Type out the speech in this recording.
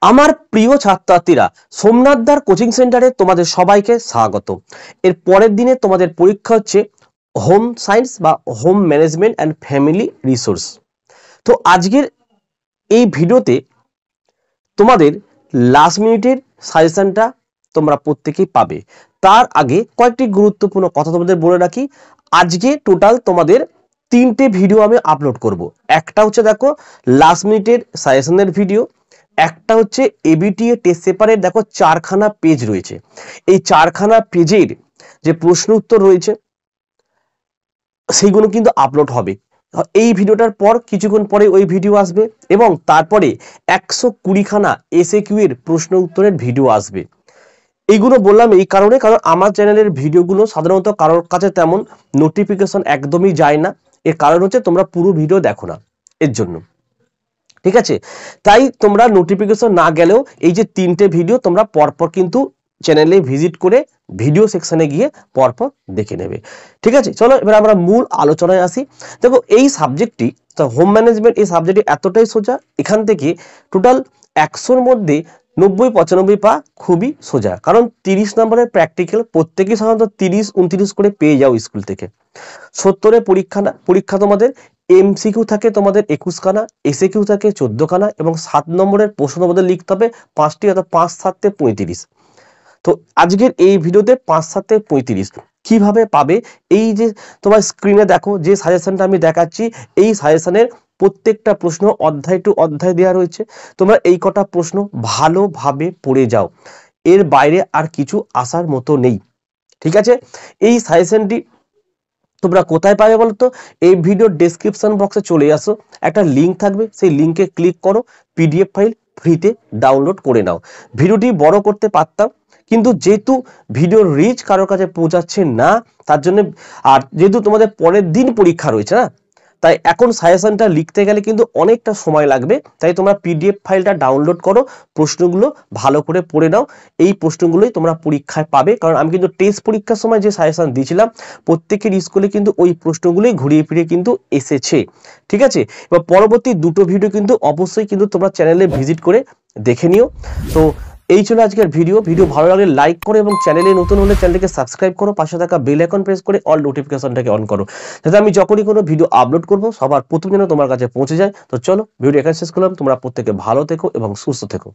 আমার প্রিয় ছাত্রছাত্রীরা, সোমনাথদার কোচিং সেন্টারে তোমাদের সবাইকে স্বাগত। এর পরের দিনে তোমাদের পরীক্ষা হচ্ছে হোম সায়েন্স বা home management and family resource. তো আজকের এই ভিডিওতে তোমাদের লাস্ট মিনিটের সাজেশনটা তোমরা প্রত্যেকেই পাবে। তার আগে কয়েকটি গুরুত্বপূর্ণ কথা তোমাদের বলে রাখি। আজকে টোটাল তোমাদের 3টে ভিডিও আমি আপলোড করব। একটা হচ্ছে দেখো লাস্ট মিনিটের সাজেশনের ভিডিও, একটা হচ্ছে এবিটিএ টেস্ট পেপারের দেখো 4খানা পেজ রয়েছে। এই 4খানা পেজের যে প্রশ্ন উত্তর রয়েছে সেইগুলো কিন্তু আপলোড হবে। এই ভিডিওটার পর কিছুক্ষণ পরে ওই ভিডিও আসবে এবং তারপরে 120খানা এসএকিউ এর প্রশ্ন উত্তরের ভিডিও আসবে। এইগুলো বললাম এই কারণে, কারণ আমার চ্যানেলের ভিডিওগুলো সাধারণত কারোর কাছে তেমন নোটিফিকেশন একদমই যায় না। এর কারণ হচ্ছে তোমরা পুরো ভিডিও দেখো না, এর জন্য। ঠিক আছে, তাই তোমরা নোটিফিকেশন না গেলেও এই যে 3টে ভিডিও তোমরা পরপর কিন্তু চ্যানেলে ভিজিট করে ভিডিও সেকশনে গিয়ে পরপর দেখে নেবে। ঠিক আছে, চলো এবার আমরা মূল আলোচনায় আসি। দেখো এই সাবজেক্টটি, হোম ম্যানেজমেন্ট, এই সাবজেক্টটি এতটাই সোজা, এখান থেকে টোটাল 100-র মধ্যে 90-95 পা খুবই সোজা, কারণ 30 নম্বরের প্র্যাকটিক্যাল প্রত্যেকেই সাধারণত 30-29 করে পেয়ে যাও স্কুল থেকে। 70-এর পরীক্ষা তোমাদের এমসিকিউ থাকে তোমাদের 21খানা, এসএকিউ থাকে 14খানা এবং 7 নম্বরের প্রশ্ন তোমাদের লিখতে হবে 5টি, অর্থাৎ 5-7 35। তো আজকের এই ভিডিওতে 5-7 35 কিভাবে পাবে, এই যে তোমার স্ক্রিনে দেখো যে সাজেশনটা আমি দেখাচ্ছি, এই সাজেশনের প্রত্যেকটা প্রশ্ন অধ্যায় টু অধ্যায় দেওয়া রয়েছে। তোমরা এই কটা প্রশ্ন ভালোভাবে পড়ে যাও, এর বাইরে আর কিছু আসার মতো নেই। ঠিক আছে, এই সাজেশনটি তোমরা কোথায় পাবে বলতো? এই ভিডিওর ডেসক্রিপশন বক্সে চলে আসো, একটা লিঙ্ক থাকবে, সেই লিঙ্কে ক্লিক করো, পিডিএফ ফাইল ফ্রিতে ডাউনলোড করে নাও। ভিডিওটি বড় করতে পারতাম, কিন্তু যেহেতু ভিডিওর রিচ কারোর কাছে পৌঁছাচ্ছে না, তার জন্য, আর যেহেতু তোমাদের পরের দিন পরীক্ষা রয়েছে না, তাই এখন সাজেশনটা লিখতে গেলে কিন্তু অনেকটা সময় লাগবে। তাই তোমরা পিডিএফ ফাইলটা ডাউনলোড করো, প্রশ্নগুলো ভালো করে পড়ে নাও। এই প্রশ্নগুলোই তোমরা পরীক্ষায় পাবে, কারণ আমি কিন্তু টেস্ট পরীক্ষার সময় যে সাজেশন দিয়েছিলাম প্রত্যেকের স্কুলে কিন্তু ওই প্রশ্নগুলোই ঘুরিয়ে ফিরিয়ে কিন্তু এসেছে। ঠিক আছে, এবার পরবর্তী দুটো ভিডিও কিন্তু অবশ্যই কিন্তু তোমরা চ্যানেলে ভিজিট করে দেখে নিও। তো এই ছিল আজকের ভিডিও। ভালো লাগলে লাইক করো এবং চ্যানেলে নতুন হলে চ্যানেলটিকে সাবস্ক্রাইব করো, পাশে থাকা বেল আইকন প্রেস করে অল নোটিফিকেশনটাকে অন করো, যাতে আমি যখনই কোনো ভিডিও আপলোড করব সবার প্রথম যেন তোমার কাছে পৌঁছে যায়। তো চলো ভিডিও এখানে শেষ করলাম। তোমরা প্রত্যেকে ভালো থেকো এবং সুস্থ থেকো।